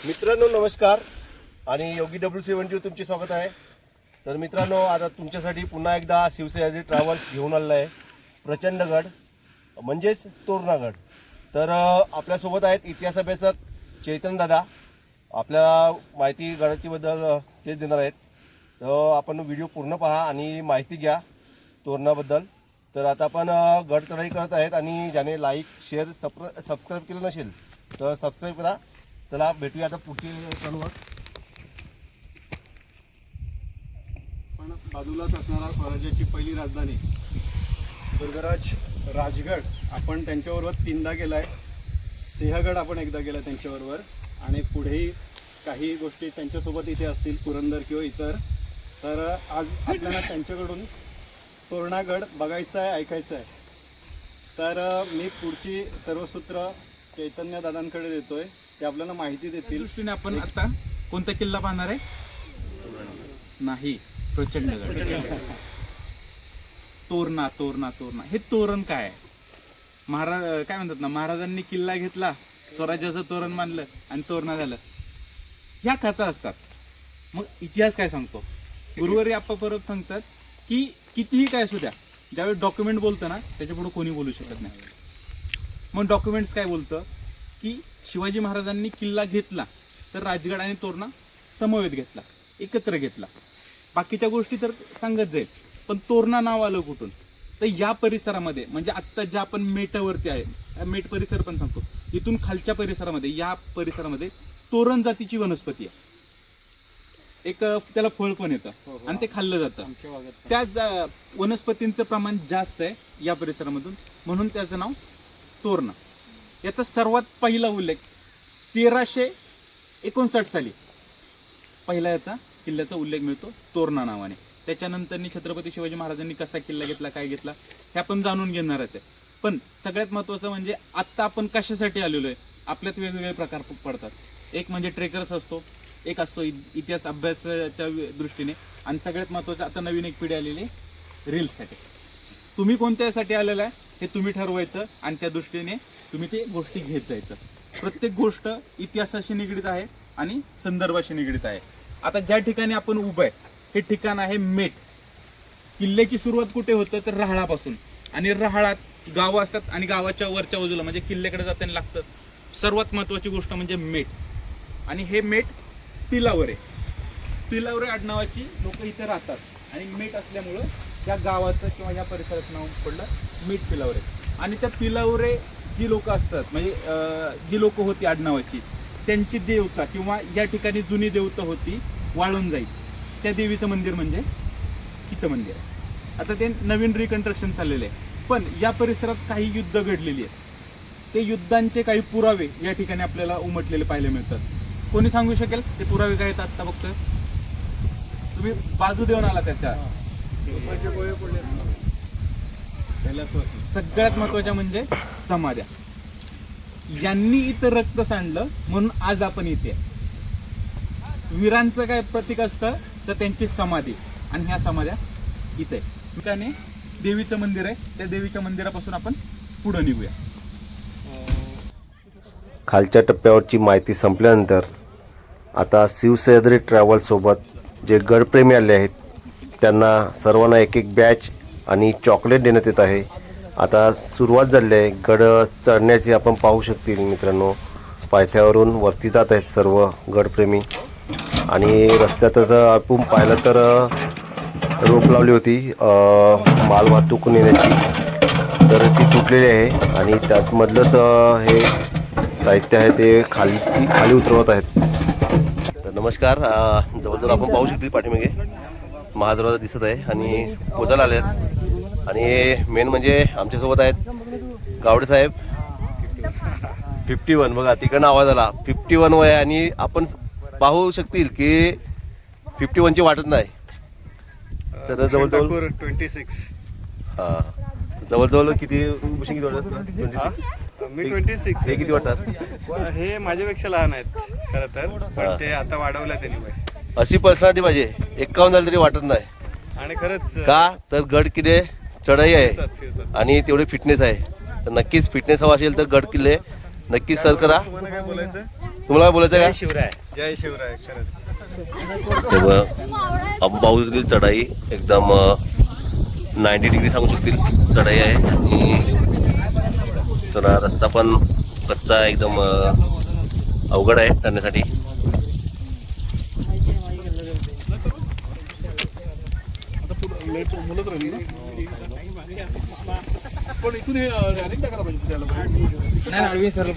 मित्रांनो नमस्कार आणि योगी W70 तुमचे स्वागत आहे। तर मित्रांनो आता तुमच्यासाठी पुन्हा एकदा शिवसह्याद्री ट्रॅव्हल्स घेऊन आलेला आहे प्रचंडगड म्हणजेच तोरणागड। तर आपल्यासोबत आहेत इतिहास अभ्यासक चैतन्य दादा, आपल्याला माहिती गडाची बद्दल तेच देणार आहेत। तर आपण व्हिडिओ पूर्ण पहा आणि माहिती घ्या तोरणाबद्दल। तर आता आपण गड चढाई करत आहेत आणि ज्याने लाईक शेअर सबस्क्राईब केलं नसेल तर सबस्क्राईब करा। चला भेटूया आता पुढच्या टर्नवर। पण बाजूलाच असणारा स्वराज्याची पहिली राजधानी दुर्गराज राजगड आपण त्यांच्याबरोबर 3दा गेला आहे। सिंहगड आपण एकदा गेला त्यांच्याबरोबर आणि पुढेही काही गोष्टी त्यांच्यासोबत इथे असतील पुरंदर किंवा इतर। तर आज आपल्याला त्यांच्याकडून तोरणागड बघायचं आहे, ऐकायचं आहे। तर मी पुढची सर्व सूत्र चैतन्य दादांकडे देतोय, ते आपल्याला माहिती देतील। दृष्टीने आपण आता कोणता किल्ला पाहणार आहे? नाही, प्रचंडगड। तोरणा तोरणा तोरणा हे तोरण काय आहे? महाराज काय म्हणतात ना, महाराजांनी किल्ला घेतला, स्वराज्याचं तोरण मानलं आणि तोरणा झालं, ह्या कथा असतात। मग इतिहास काय सांगतो? गुरुवारी आप्पा परब सांगतात की कितीही काय असू द्या, ज्यावेळी डॉक्युमेंट बोलतं ना त्याच्या पुढे कोणी बोलू शकत नाही। मग डॉक्युमेंट्स काय बोलतं की शिवाजी महाराजांनी किल्ला घेतला तर राजगड आणि तोरणा समवेत घेतला, एकत्र घेतला। बाकीच्या गोष्टी तर सांगत जाईल, पण तोरणा नाव आलं कुठून? तर या परिसरामध्ये म्हणजे आत्ता ज्या आपण मेटावरती आहे, मेट परिसर पण सांगतो, इथून खालच्या परिसरामध्ये, या परिसरामध्ये तोरण जातीची वनस्पती आहे। एक त्याला फळ पण येतं आणि ते खाल्लं जातं। त्या वनस्पतींचं प्रमाण जास्त आहे या परिसरामधून, म्हणून त्याचं नाव तोरणा। याचा सर्वात पहिला उल्लेख 1359 साली पहिला याचा किल्ल्याचा उल्लेख मिळतो तोरणा नावाने। त्याच्यानंतर छत्रपती शिवाजी महाराजांनी कसा किल्ला घेतला, काय घेतला हे आपण जाणून घेणारच आहे। पण सगळ्यात महत्त्वाचं म्हणजे आत्ता आपण कशासाठी आलेलो आहे, आपल्यात वेगवेगळे प्रकार पडतात। एक म्हणजे ट्रेकर्स असतो, एक असतो इतिहास अभ्यासाच्या दृष्टीने, आणि सगळ्यात महत्त्वाचं आता नवीन एक पिढी आलेली रील्ससाठी। तुम्ही कोणत्यासाठी आलेला आहे हे तुम्ही ठरवायचं आणि त्या दृष्टीने तुम्ही ते गोष्टी घेत जायचं। प्रत्येक गोष्ट इतिहासाशी निगडीत आहे आणि संदर्भाशी निगडीत आहे। आता ज्या ठिकाणी आपण उभं आहे हे ठिकाण आहे मेट। किल्ल्याची सुरुवात कुठे होतं तर रहाळापासून, आणि रहाळात गावं असतात आणि गावाच्या वरच्या बाजूला म्हणजे किल्ल्याकडे जाताना लागतं सर्वात महत्त्वाची गोष्ट म्हणजे मेट। आणि हे मेट पिलावरे, पिलावरे आडनावाची लोक इथे राहतात आणि मेट असल्यामुळं त्या गावाचं किंवा या परिसराचं नाव पडलं मेट पिलावरे। आणि त्या पिलावरे जी लोक असतात म्हणजे जी लोक होती आडनावाची, त्यांची देवता किंवा या ठिकाणी जुनी देवता होती वाळूंजाई, त्या देवीचं मंदिर म्हणजे इथं मंदिर आहे। आता ते नवीन रिकन्स्ट्रक्शन चाललेलं आहे, पण या परिसरात काही युद्ध घडलेली आहेत, ते युद्धांचे काही पुरावे या ठिकाणी आपल्याला उमटलेले पाहायला मिळतात। कोणी सांगू शकेल ते पुरावे काय आहेत? आत्ता बघतोय तुम्ही, बाजू देऊन आला त्याच्या। सगळ्यात महत्वाच्या म्हणजे समाध्या। यांनी इथं रक्त सांडलं म्हणून आज आपण इथे। वीरांचं काय प्रतीक असतं तर त्यांची समाधी, आणि ह्या समाध्या इथे त्याने देवीचं मंदिर आहे, त्या देवीच्या मंदिरापासून आपण पुढे निघूया। खालच्या टप्प्यावरची माहिती संपल्यानंतर आता शिवसह्याद्री ट्रॅव्हल्स सोबत जे गडप्रेमी आले आहेत त्यांना सर्वांना एक एक बॅच आणि चॉकलेट देण्यात येत आहे। आता सुरुवात झाली आहे गड चढण्याची, आपण पाहू शकतील मित्रांनो, पायथ्यावरून वरती जात आहेत सर्व गडप्रेमी। आणि रस्त्यातच आपण पाहिलं तर रोप लावली होती माल वाहतूक नेण्याची, तर ती तुटलेली आहे आणि त्यातमधलंच हे साहित्य आहे ते खाली उतरवत आहेत। तर नमस्कार, जवळजवळ आपण पाहू शकतील पाठीमागे महादरवाजा दिसत आहे आणि पोचायला आले आहेत। आणि मेन म्हणजे आमच्यासोबत आहेत गावडे साहेब 51, बघा तिकडनं आवाज आला 51 वय, आणि आपण पाहू शकतील की 51ची वाटत नाही। तर जवळजवळ 26 हां, जवळजवळ किती वाटतात? मी 26। हे किती वाटतात? हे माझ्यापेक्षा लहान आहेत खरं तर, पण ते आता वाढवलं त्यांनी वय। अशी पर्सनॅलिटी पाहिजे, 51 झाली तरी वाटत नाही। आणि खरंच का तर गड किल्ले चढाई आहे फिरतात। आणि तेवढी फिटनेस आहे, तर नक्कीच फिटनेस हवा असेल तर गड किल्ले नक्कीच सर करा। तुम्हाला काय बोलायचं? तुम्हाला बोलायचं का? शिवराय. जय शिवराय. खरंच हे बघ, अंबाबाईतील चढाई एकदम 90 डिग्री सांगू शकतील चढाई आहे. आणि तर रस्ता पण कच्चा एकदम अवघड आहे चढण्यासाठी. पण इथून हे रॅलिंग टाकायला पाहिजे त्याला.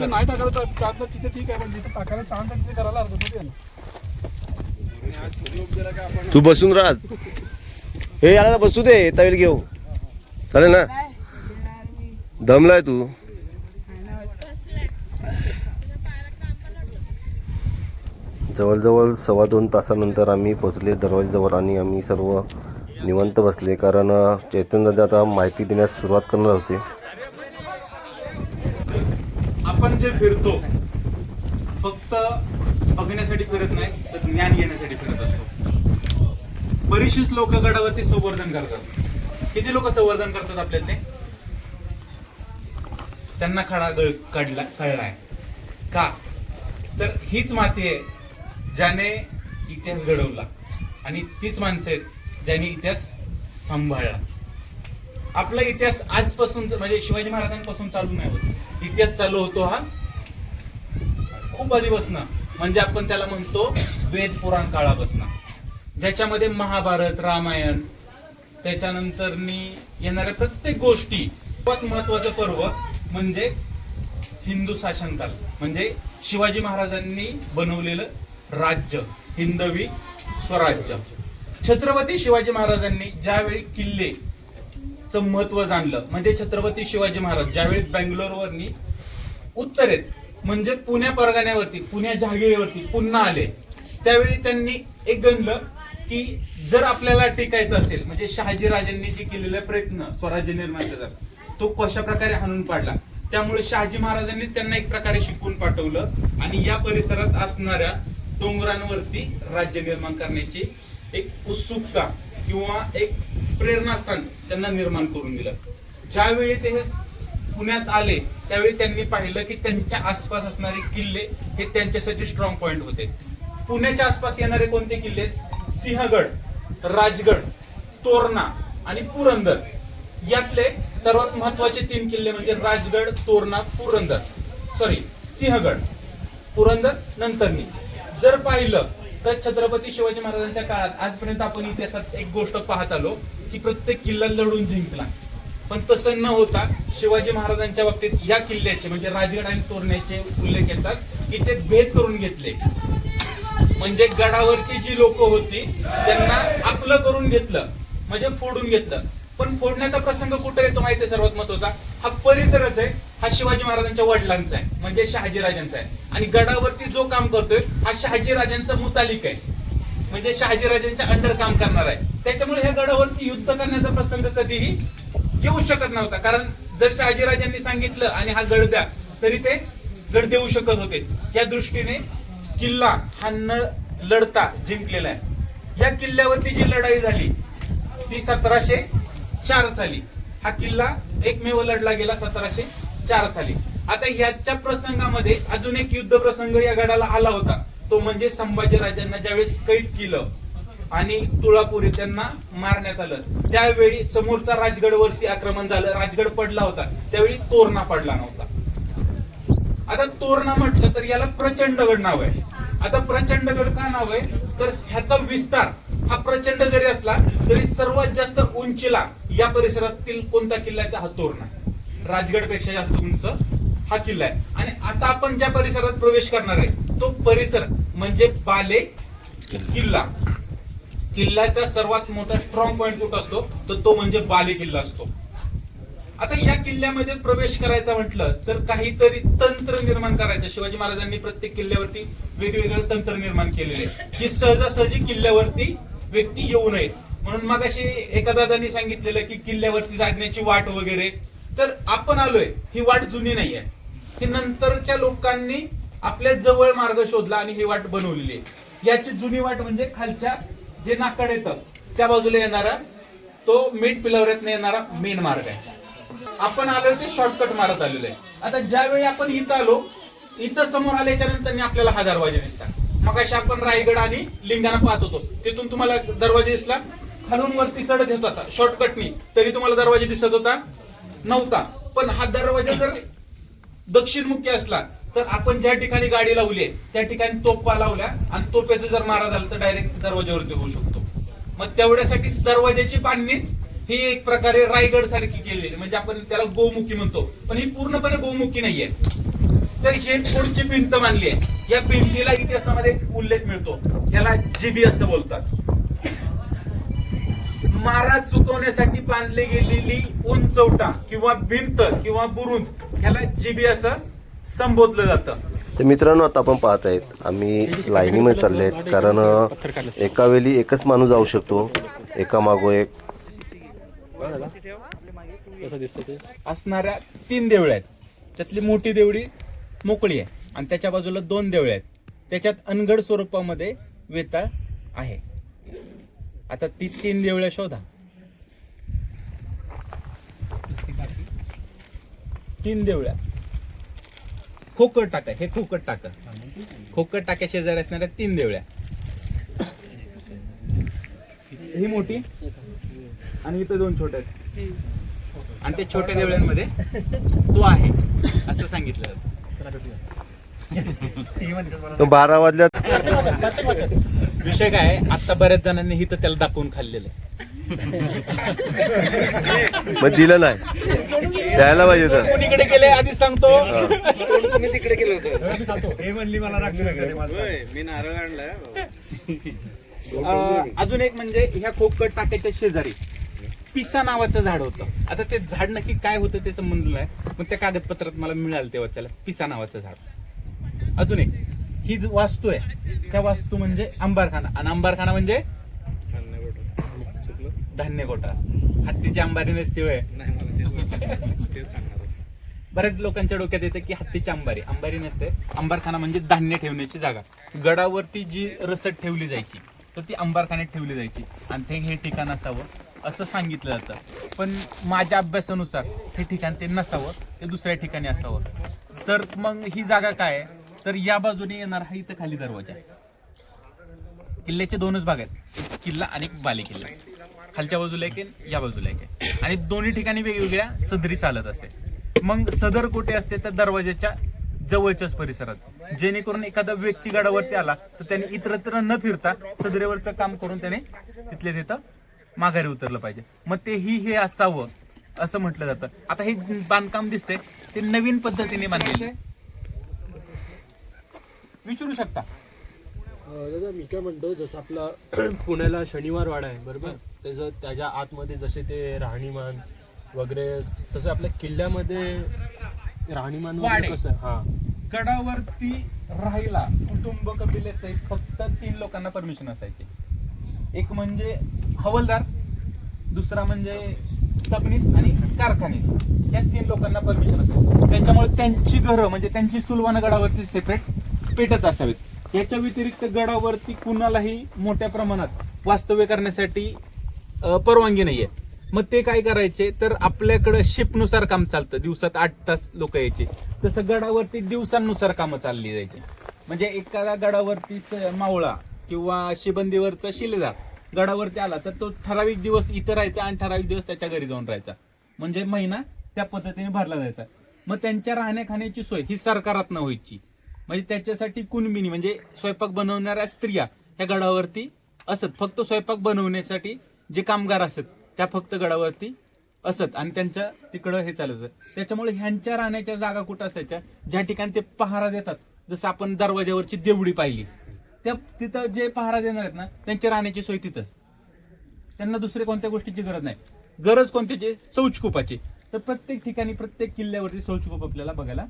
नाही टाकायला तर तिथे ठीक आहे, पण जिथे टाकायला छान तिथे करायला हरकत नाही. तू बसून राहा, हे याला बसू दे, येता वेळ घेऊ, चालेल ना? दमलाय तू. जवळजवळ 2.25 तासानंतर आम्ही पोचले दरवाजाजवळ आणि आम्ही सर्व निवांत बसले, कारण चैतन्यदादा आता माहिती देण्यास सुरुवात करणार होते. आपण जे फिरतो फक्त बघण्यासाठी फिरत नाही, तर ज्ञान घेण्यासाठी फिरत असतो. बरीचशीच लोक गडावरती संवर्धन करतात. किती लोक संवर्धन करतात आपल्यातले? त्यांना खडा कळलाय का? तर हीच माती आहे ज्याने इतिहास घडवला, आणि तीच माणसं आहेत ज्यांनी इतिहास सांभाळला. आपला इतिहास आजपासून म्हणजे शिवाजी महाराजांपासून चालू नाही होत. इतिहास चालू होतो हा खूप आधीपासून, म्हणजे आपण त्याला म्हणतो वेद पुराण काळापासून, ज्याच्यामध्ये महाभारत, रामायण, त्याच्यानंतर येणाऱ्या प्रत्येक गोष्टी. सर्वात महत्वाचं पर्व म्हणजे हिंदू शासनकाल, म्हणजे शिवाजी महाराजांनी बनवलेलं राज्य, हिंदवी स्वराज्य. छत्रपती शिवाजी महाराजांनी ज्यावेळी किल्लेचं महत्व जाणलं, म्हणजे छत्रपती शिवाजी महाराज ज्यावेळी बेंगलोरवरनी उत्तरेत म्हणजे पुण्या परगण्यावरती, पुण्या जहागिरीवरती पुन्हा आले, त्यावेळी त्यांनी एक गणलं की जर आपल्याला टिकायचं असेल, म्हणजे शहाजीराजांनी जे केलेला प्रयत्न स्वराज्य निर्माण करायचा तो कशा प्रकारे हाणून पाडला. त्यामुळे शहाजी महाराजांनीच त्यांना एक प्रकारे शिकवून पाठवलं आणि या परिसरात असणाऱ्या डोंगरांवरती राज्य निर्माण करण्याची एक उत्सुकता किंवा एक प्रेरणास्थान त्यांना निर्माण करून दिलं. ज्यावेळी ते पुण्यात आले त्यावेळी त्यांनी पाहिलं की त्यांच्या आसपास असणारे किल्ले हे त्यांच्यासाठी स्ट्रॉंग पॉइंट होते. पुण्याच्या आसपास येणारे कोणते किल्ले? सिंहगड, राजगड, तोरणा आणि पुरंदर. यातले सर्वात महत्वाचे 3 किल्ले म्हणजे राजगड, तोरणा, सिंहगड, पुरंदर नंतरनी. जर पाहिलं तर छत्रपती शिवाजी महाराजांच्या काळात आजपर्यंत आपण इतिहासात एक गोष्ट पाहत आलो की प्रत्येक किल्ला लढून जिंकला, पण तसं न होता शिवाजी महाराजांच्या बाबतीत या किल्ल्याचे म्हणजे राजगड आणि तोरण्याचे उल्लेख येतात की ते भेद करून घेतले. म्हणजे गडावरची जी लोक होती त्यांना आपलं करून घेतलं, म्हणजे फोडून घेतलं. पण फोडण्याचा प्रसंग कुठे येतो माहिती आहे? सर्वात महत्वाचा हा परिसरच आहे, हा शिवाजी महाराजांच्या वडिलांचा आहे, म्हणजे शहाजीराजांचा आहे. आणि गडावरती जो काम करतोय हा शहाजीराजांचा मुतालिक आहे, म्हणजे शहाजीराजांच्या अंडर काम करणार आहे. त्याच्यामुळे ह्या गडावरती युद्ध करण्याचा प्रसंग कधीही येऊ शकत नव्हता, कारण जर शहाजीराजांनी सांगितलं आणि हा गड द्या तरी ते गड देऊ शकत होते. या दृष्टीने किल्ला हा न लढता जिंकलेला आहे. या किल्ल्यावरती जी लढाई झाली ती 1704 साली. हा किल्ला एकमेव लढला गेला 1704 साली. आता याच्या प्रसंगामध्ये अजून एक युद्ध प्रसंग या गडाला आला होता, तो म्हणजे संभाजीराजांना ज्यावेळेस कैद केलं आणि तुळापुरी त्यांना मारण्यात आलं, त्यावेळी समोरचा राजगडवरती आक्रमण झालं, राजगड पडला होता, त्यावेळी तोरणा पडला नव्हता. आता तोरणा म्हटलं तर याला प्रचंडगड नाव आहे. आता प्रचंडगड का नाव आहे? तर ह्याचा विस्तार हा प्रचंड जरी असला तरी सर्वात जास्त उंचीला या परिसरातील कोणता किल्ला आहे? हा तोरणा. राजगडपेक्षा जास्त उंच हा किल्ला आहे. आणि आता आपण ज्या परिसरात प्रवेश करणार आहे तो परिसर म्हणजे बाले किल्ला. किल्ल्याचा सर्वात मोठा स्ट्रॉंग पॉइंट कुठं असतो तर तो म्हणजे बाले किल्ला असतो. आता या किल्ल्यामध्ये प्रवेश करायचा म्हटलं तर काहीतरी तंत्र निर्माण करायचं. शिवाजी महाराजांनी प्रत्येक किल्ल्यावरती वेगवेगळं तंत्र निर्माण केलेले की सहजासहजी किल्ल्यावरती व्यक्ती येऊ नये. म्हणून मग अशी एका दादांनी सांगितलेलं की किल्ल्यावरती जाण्याची वाट वगैरे. तर आपण आलोय, ही वाट जुनी नाही आहे, ही नंतरच्या लोकांनी आपल्या जवळ मार्ग शोधला आणि ही वाट बनवलेली आहे. याची जुनी वाट म्हणजे खालच्या जे नाकड येतं त्या बाजूला येणारा तो मीठ पिलवऱ्यातनं येणारा मेन मार्ग आहे. आपण आलोय ते शॉर्टकट मारत आलेलो आहे. आता ज्यावेळी आपण इथं आलो इथं समोर आल्याच्या नंतर आपल्याला हा दरवाजा दिसला. मग अशी आपण रायगड आणि लिंगाणा पाहत होतो, तिथून तुम्हाला दरवाजा दिसला. खालून वरती चढत येत होता शॉर्टकटनी, तरी तुम्हाला दरवाजा दिसत होता नव्हता. पण हा दरवाजा जर दक्षिणमुखी असला तर आपण ज्या ठिकाणी गाडी लावली त्या ठिकाणी तोफा लावल्या आणि तोफ्याचं जर मारा झाला तर डायरेक्ट दरवाजावरती होऊ शकतो. मग तेवढ्यासाठी दरवाजाची बांधणीच ही एक प्रकारे रायगड सारखी केलेली, म्हणजे आपण त्याला गोमुखी म्हणतो, पण ही पूर्णपणे गोमुखी नाहीये. तर ही पुढची भिंत मानली आहे. या भिंतीला इतिहासामध्ये एक उल्लेख मिळतो, याला जिबी असं बोलतात. मारा चुकवण्यासाठी बांधली गेलेली उंचवटा किंवा भिंत किंवा बुरुज ह्याला जिबी असं संबोधलं जातं. तर मित्रांनो, आता आपण पाहत आहेत आम्ही लाईनीमध्ये चालले आहेत, कारण एका वेळी एकच माणूस जाऊ शकतो, एका मागो एक असणाऱ्या 3 देवळे आहेत. त्यातली मोठी देवळी मोकळी आहे आणि त्याच्या बाजूला 2 देवळे आहेत. त्याच्यात अनगढ स्वरूपामध्ये वेताळ आहे. आता ती 3 देवळे शोधा. 3 देवळ्या. खोकट टाका, हे खोकट टाका. खोकट टाक्या शेजारी असणाऱ्या 3 देवळ्या. ही मोठी आणि इथं 2 छोट्या आहेत. आणि त्या छोट्या देवळ्यांमध्ये तो आहे असं सांगितलं जातं. 12 वाजल्यात. विषय काय आहे, आता बऱ्याच जणांनी हिथं त्याला दाखवून खाल्लेलं आहे. मग दिलं नाही, द्यायला पाहिजे होतं. कोणीकडे गेले आधी सांगतो. तुम्ही तिकडे गेलो होतो, हे म्हणली मला मी नारळ आणलाय. अजून एक म्हणजे ह्या खोकट टाक्याच्या शेजारी पिसा नावाचं झाड होतं. आता ते झाड नक्की काय होतं ते संबंध नाही, पण त्या कागदपत्रात मला मिळालं तेव्हा त्याला पिसा नावाचं झाड. अजून एक ही जी वास्तू आहे त्या वास्तू म्हणजे अंबारखाना, आणि अंबारखाना म्हणजे धान्य गोटा. हत्तीची अंबारी नसते होय. बऱ्याच लोकांच्या डोक्यात येते की हत्तीची अंबारी नसते. अंबारखाना म्हणजे धान्य ठेवण्याची जागा. गडावरती जी रसद ठेवली जायची तर ती अंबारखान्यात ठेवली जायची आणि ते हे ठिकाण असावं असं सांगितलं जातं. पण माझ्या अभ्यासानुसार हे ठिकाण ते नसावं, ते दुसऱ्या ठिकाणी असावं. तर मग ही जागा काय आहे, तर या बाजूने येणार हा इथं खाली दरवाजा आहे. किल्ल्याचे 2च भाग आहेत, एक किल्ला आणि एक बाले किल्ला. खालच्या बाजूला एक आहे, या बाजूला एक आहे, आणि दोन्ही ठिकाणी वेगवेगळ्या सदरी चालत असते. मग सदर कुठे असते तर दरवाजाच्या जवळच्याच परिसरात, जेणेकरून एखादा व्यक्ती गडावरती आला तर त्याने इतरत्र न फिरता सदरेवरचं काम करून त्याने तिथल्या तिथं माघारी उतरलं पाहिजे. मग तेही हे असावं असं म्हटलं जातं. आता हे बांधकाम दिसतंय ते नवीन पद्धतीने बांधलेले. विचारू शकता दादा, मी काय म्हणतो, जसं आपला पुण्याला शनिवार वाडा आहे बरोबर, त्याच्या आतमध्ये जसे ते राहणीमान वगैरे, तसं आपल्या किल्ल्यामध्ये राहणीमान वाडे. कसं आहे? हा, गडावरती राहायला कुटुंब कबिलेसहित फक्त 3 लोकांना परमिशन असायची. एक म्हणजे हवालदार, दुसरा म्हणजे सबनीस आणि कारखानीस. याच 3 लोकांना परमिशन असायची. त्याच्यामुळे त्यांची घरं म्हणजे त्यांची सुलवानं गडावरती सेपरेट पेटत असावीत. याच्या व्यतिरिक्त गडावरती कुणालाही मोठ्या प्रमाणात वास्तव्य करण्यासाठी परवानगी नाहीये. मग ते काय करायचे तर आपल्याकडं शिफ्टनुसार काम चालतं, दिवसात 8 तास लोक यायचे, तसं गडावरती दिवसांनुसार कामं चालली जायची. म्हणजे एखादा गडावरती मावळा किंवा शिबंदीवरचा शिलेदार गडावरती आला तर तो ठराविक दिवस इथं राहायचा आणि ठराविक दिवस त्याच्या घरी जाऊन राहायचा. म्हणजे महिना त्या पद्धतीने भरला जायचा. मग त्यांच्या राहण्याखाण्याची सोय ही सरकारातनं व्हायची. म्हणजे त्याच्यासाठी कुणबिनी म्हणजे स्वयंपाक बनवणाऱ्या स्त्रिया ह्या गडावरती असत. फक्त स्वयंपाक बनवण्यासाठी जे कामगार असत त्या फक्त गडावरती असत आणि त्यांच्या तिकडं हे चालायचं. त्याच्यामुळे ह्यांच्या राहण्याच्या जागा कुठं असायच्या, ज्या ठिकाणी ते पहारा देतात. जसं आपण दरवाजावरची देवडी पाहिली, त्या तिथं जे पहारा देणार आहेत ना त्यांच्या राहण्याची सोय तिथंच. त्यांना दुसऱ्या कोणत्या गोष्टीची गरज नाही. गरज कोणत्याची? शौचकूपाची. तर प्रत्येक ठिकाणी प्रत्येक किल्ल्यावरती शौचकूप आपल्याला बघायला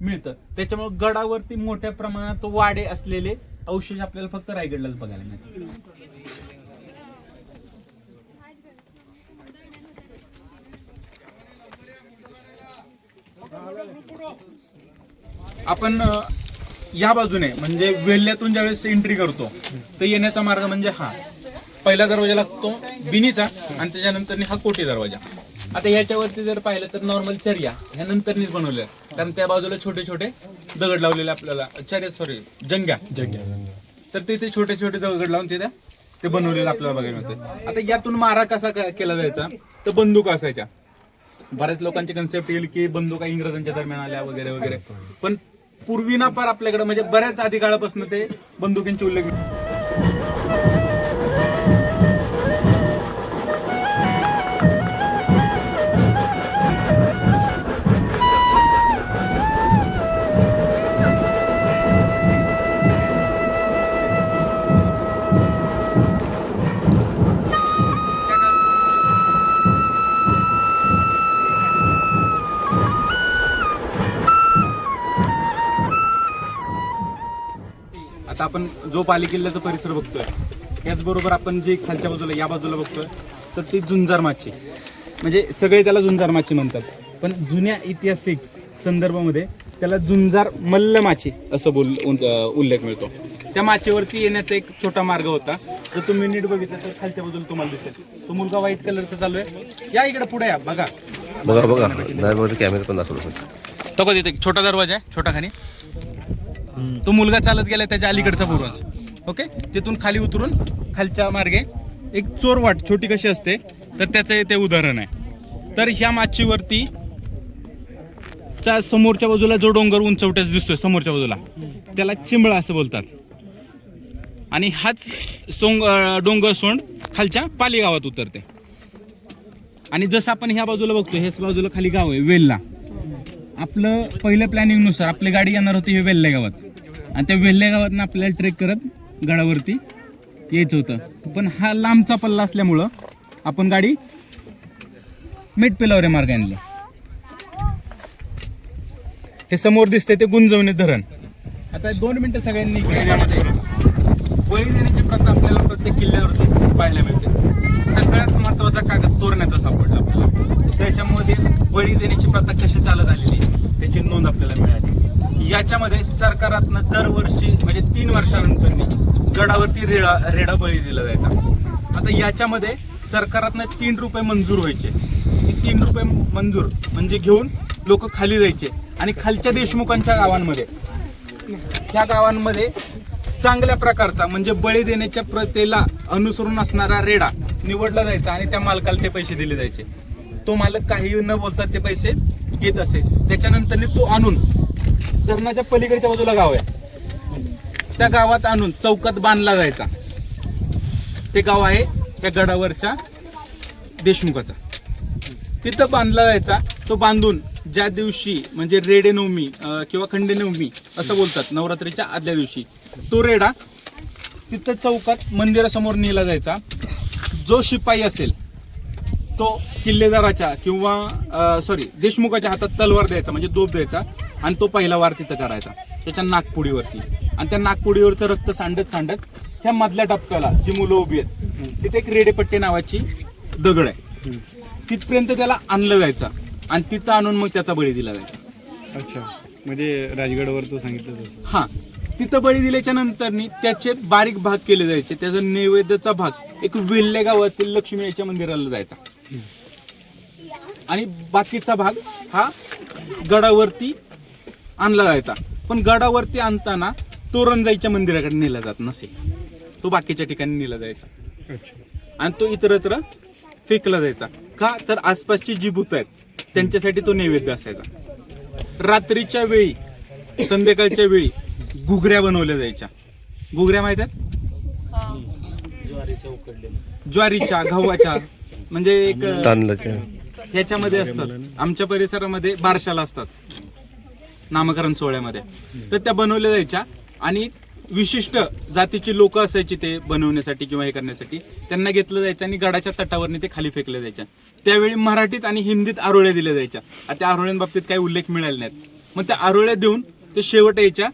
मिळतं. त्याच्यामुळे गडावरती मोठ्या प्रमाणात वाडे असलेले अवशेष आपल्याला फक्त रायगडलाच बघायला मिळतात. आपण या बाजूने म्हणजे वेल्ल्यातून ज्यावेळेस एंट्री करतो तर येण्याचा मार्ग म्हणजे हा पहिला दरवाजा लागतो बिनीचा आणि त्याच्यानंतर हा कोटी दरवाजा. आता ह्याच्यावरती जर पाहिलं तर नॉर्मल चर्या ह्या नंतरनीच बनवल्या, कारण त्या बाजूला छोटे छोटे दगड लावलेले आपल्याला, जंग्या तर ते छोटे छोटे दगड लावून ते बनवलेलं आपल्याला बघायला मिळतं. आता यातून मारा कसा केला जायचा, तर बंदूक असायच्या. बऱ्याच लोकांची कन्सेप्ट येईल की बंदुका इंग्रजांच्या दरम्यान आल्या वगैरे वगैरे, पण पूर्वी ना पार आपल्याकडे म्हणजे बऱ्याच आधी काळापासून ते बंदुकींचे उल्लेख. आता आपण जो बालेकिल्ल्याचा परिसर बघतोय, याचबरोबर आपण जे खालच्या बाजूला या बाजूला बघतोय तर ती झुंजार माची, म्हणजे सगळे त्याला झुंजार माची म्हणतात, पण जुन्या ऐतिहासिक संदर्भामध्ये त्याला झुंजार मल्ल माची असं उल्लेख मिळतो. त्या माचीवरती येण्याचा एक छोटा मार्ग होता, जर तुम्ही नीट बघितलं तर खालच्या बाजूला तुम्हाला दिसेल तो मुलगा व्हाईट कलरचा चालू आहे. या इकडे पुढे या, बघा कॅमेरा पण दाखवतो. तो कधी छोटा दरवाजा आहे, छोटा खाली तो मुलगा चालत गेला त्याच्या अलीकडचा बुरुज. ओके, तिथून खाली उतरून खालच्या मार्गे एक चोरवाट छोटी कशी असते तर त्याचं ते उदाहरण आहे. तर ह्या माचीवरती समोरच्या बाजूला जो डोंगर उंचवट्याच दिसतोय समोरच्या बाजूला त्याला चिंबळा असं बोलतात, आणि हाच डोंगर सोंड खालच्या पाली गावात उतरते. आणि जसं आपण ह्या बाजूला बघतोय, ह्याच बाजूला खाली गाव आहे वेल्ला. आपलं पहिल्या प्लॅनिंग नुसार आपली गाडी येणार होती हे वेल्ले गावात, आणि त्या वेल्ले गावात आपल्याला ट्रेक करत गडावरती यायचं होतं, पण हा लांबचा पल्ला असल्यामुळं आपण गाडी मेटपेलावरे मार्ग आणली. हे समोर दिसते ते गुंजवणे धरण. आता 2 मिनिटं सगळ्यांनी बळी देण्याची प्रथा आपल्याला प्रत्येक किल्ल्यावरती पाहायला मिळते. सगळ्यात महत्वाचा कागद तोरण्याचा सापडला आपल्याला, त्याच्यामध्ये बळी देण्याची प्रथा कशी चालत आलेली त्याची नोंद आपल्याला मिळाली. याच्यामध्ये सरकारातनं दरवर्षी म्हणजे 3 वर्षानंतर गडावरती रेडा बळी दिला जायचा. आता याच्यामध्ये सरकारातनं 3 रुपये मंजूर व्हायचे. ते 3 रुपये मंजूर म्हणजे घेऊन लोक खाली जायचे, आणि खालच्या देशमुखांच्या गावांमध्ये ह्या गावांमध्ये चांगल्या प्रकारचा म्हणजे बळी देण्याच्या प्रथेला अनुसरून असणारा रेडा निवडला जायचा, आणि त्या मालकाला ते पैसे दिले जायचे. तो मालक काही न बोलता ते पैसे घेत असे. त्याच्यानंतर तो आणून धरणाच्या पलीकडच्या बाजूला गाव आहे, त्या गावात आणून चौकात बांधला जायचा. ते गाव आहे त्या गडावरच्या देशमुखाचा. तिथं बांधला जायचा. तो बांधून ज्या दिवशी म्हणजे रेडेनवमी किंवा खंडेनवमी असं बोलतात, नवरात्रीच्या आदल्या दिवशी तो रेडा तिथं चौकात मंदिरासमोर नेला जायचा. जो शिपाई असेल तो किल्लेदाराच्या किंवा देशमुखाच्या हातात तलवार द्यायचा म्हणजे तोफ द्यायचा, आणि तो पहिला वार तिथं करायचा त्याच्या नागपुडीवरती. आणि त्या नागपुडीवरचं रक्त सांडत सांडत ह्या मधल्या टप्प्याला जी मुलं उभी आहेत तिथे एक रेडेपट्टी नावाची दगड आहे, तिथपर्यंत त्याला आणलं जायचं, आणि तिथं आणून मग त्याचा बळी दिला जायचा. अच्छा, म्हणजे राजगडावर तो सांगितलं तसं. हा, तिथं बळी दिल्याच्या नंतर त्याचे बारीक भाग केले जायचे. त्याचा नैवेद्याचा भाग एक वेल्ले गावातील लक्ष्मीच्या मंदिराला जायचा, आणि बाकीचा भाग हा गडावरती आणला जायचा. पण गडावरती आणताना तो रंजाईच्या मंदिराकडे नेला जात नसे, तो बाकीच्या ठिकाणी नेला जायचा. अच्छा, आणि तो इतरत्र फेकला जायचा. का तर आसपासची जी भूत आहेत त्यांच्यासाठी तो नैवेद्य असायचा. रात्रीच्या वेळी संध्याकाळच्या वेळी घुगऱ्या बनवल्या जायच्या. घुगऱ्या माहित आहेत? ज्वारीच्या, गव्हाच्या, म्हणजे एक ह्याच्यामध्ये असतात. आमच्या परिसरामध्ये बारशाला असतात नामकरण सोहळ्यामध्ये, तर त्या बनवल्या जायच्या. आणि विशिष्ट जातीची लोक असायची ते बनवण्यासाठी किंवा हे करण्यासाठी, त्यांना घेतलं जायचं आणि गडाच्या तटावरनी ते खाली फेकले जायच्या. त्यावेळी मराठीत आणि हिंदीत आरोळ्या दिल्या जायच्या. त्या आरोळ्यांबाबतीत काही उल्लेख मिळाले नाहीत. मग त्या आरोळ्या देऊन ते शेवट यायच्या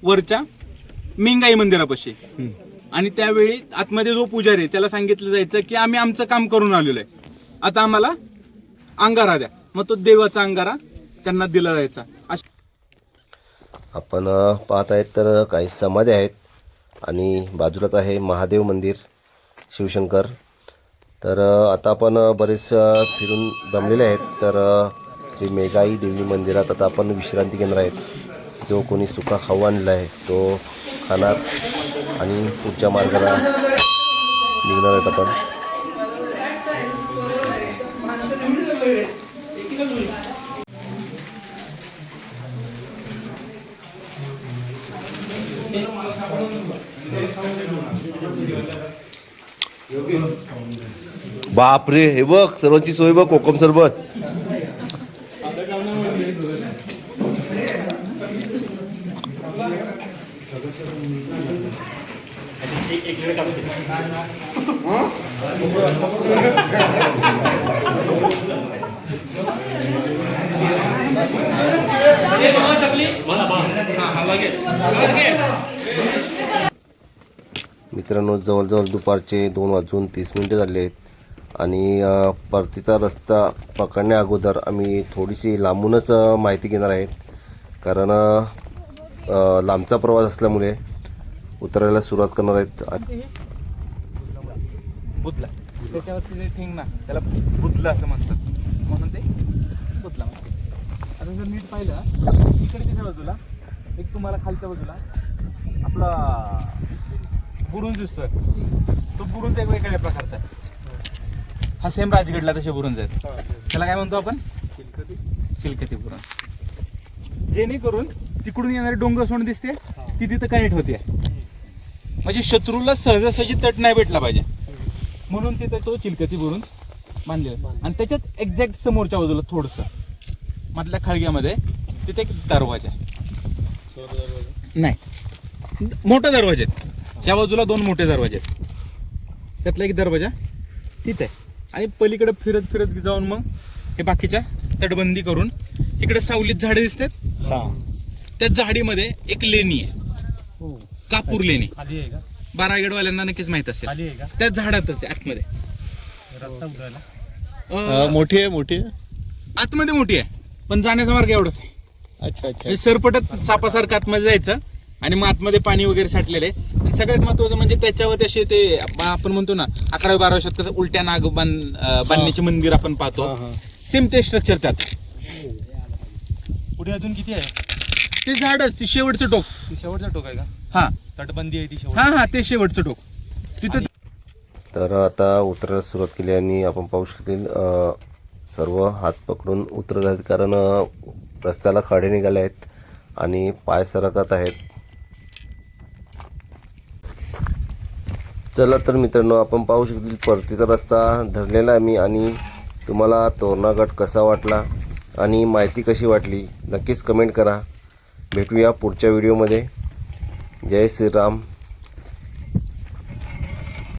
वरच्या मेंगाई मंदिरापाशी, आणि त्यावेळी आतमध्ये जो पुजारी त्याला सांगितलं जायचं की आम्ही आमचं काम करून आलेलो आहे, आता आम्हाला अंगारा द्या. मग तो देवाचा अंगारा त्यांना दिला जायचा. आपण पाहत आहेत तर काही समाधी आहेत, आणि बाजूलाच आहे महादेव मंदिर शिवशंकर. तर आता आपण बरेच फिरून दमलेले आहेत. तर श्री मेघाई देवी मंदिरात आता आपण विश्रांती घेणार आहेत. जो कोणी सुका खाऊ आणला आहे तो खाणार आणि पुढच्या मार्गाला निघणार आहेत आपण. बापरे, हे बघ सर्वांची सोय बघ, कोकम सरबत. मित्रांनो, जवळजवळ दुपारचे 2:30 झाले आहेत आणि परतीचा रस्ता पकडण्या अगोदर आम्ही थोडीशी लांबूनच माहिती घेणार आहेत. कारण लांबचा प्रवास असल्यामुळे उतरायला सुरुवात करणार आहेत. बुतला त्याच्यावरती जे ठिंग ना त्याला बुतलं असं म्हणतात, म्हणून ते बुतला म्हणतात. आता जर नीट पाहिलं इकडच्या बाजूला एक तुम्हाला खालच्या बाजूला आपला बुरुंज दिसतोय. तो बुरुंज एक वेगळ्या प्रकारचा आहे. हा सेम राजगडला तसे बुरुंज आहेत. त्याला काय म्हणतो आपण? चिलकती बुरुंज. जेणेकरून तिकडून येणारी डोंगर सोंड दिसते ती तिथं कनेक्ट होते. म्हणजे शत्रूला सहजासहजी तट नाही भेटला पाहिजे म्हणून तिथे तो चिलकती बुरुंज बांधलेला. आणि त्याच्यात एक्झॅक्ट समोरच्या बाजूला थोडंसं मधल्या खळग्यामध्ये तिथे एक दरवाजा नाही, मोठा दरवाजा आहे. या बाजूला 2 मोठे दरवाजे आहेत. त्यातला एक दरवाजा तिथे आहे. आणि पलीकडे फिरत फिरत जाऊन मग हे बाकीच्या तटबंदी करून इकडे सावलीत झाडे दिसतात. त्या झाडीमध्ये एक लेणी आहे, कापूर लेणी. बारागडवाल्यांना नक्कीच माहित असेल. त्या झाडातच आहे आतमध्ये. मोठी आहे आतमध्ये मोठी आहे पण जाण्याचा मार्ग एवढाच आहे. अच्छा. सरपटत सापासारखं आतमध्ये जायचं आणि मग आतमध्ये पाणी वगैरे साठलेलं आहे. आणि सगळ्यात महत्वाचं म्हणजे त्याच्यावर असे ते आपण म्हणतो ना 11व्या-12व्या शतकात उलट्या नाग बांधण्याचे मंदिर आपण पाहतो. सेम ते स्ट्रक्चर त्यात. पुढे अजून किती आहे? ते झाडच, ती शेवटचं टोक. ती शेवटचा टोक आहे का? हा तटबंदी आहे ती शेवट. हा ते शेवटचं टोक तिथं. तर आता उतरायला सुरुवात केली आणि आपण पाहू शकतील सर्व हात पकडून उतरत आहेत. कारण रस्त्याला खडे निघाले आहेत आणि पाय सरकत आहेत. चला तर मित्रांनो, आपण पाहू शकतील परतीचा रस्ता धरलेला आहे मी. आणि तुम्हाला तोरणागड कसा वाटला आणि माहिती कशी वाटली नक्कीच कमेंट करा. भेटूया पुढच्या व्हिडिओमध्ये. जय श्रीराम.